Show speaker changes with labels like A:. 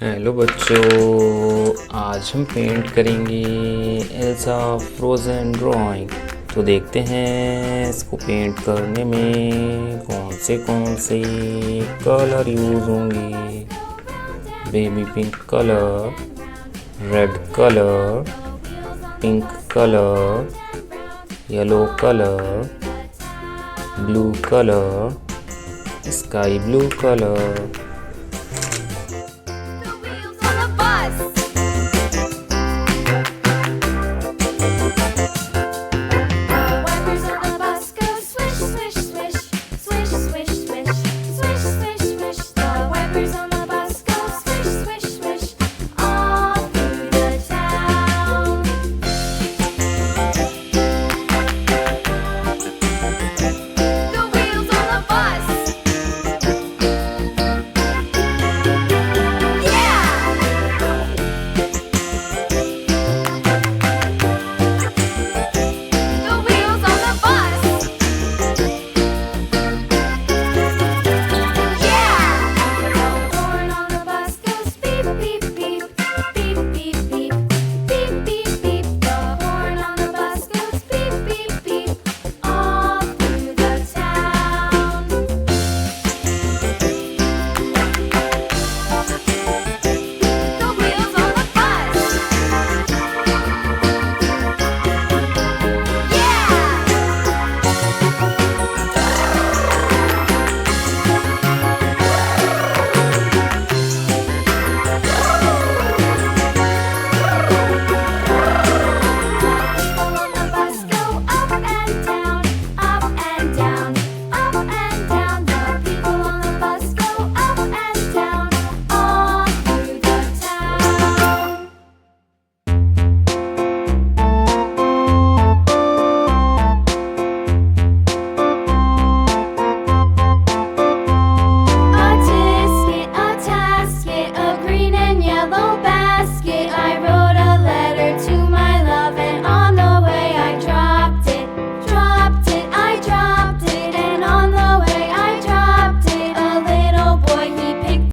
A: Hello बच्चों, आज हम पेंट करेंगे एल्सा फ्रोज़न ड्राइंग। तो देखते हैं इसको पेंट करने में कौन से कलर यूज़ होंगे। Baby pink colour, red colour, pink colour, yellow colour, blue colour, sky blue colour.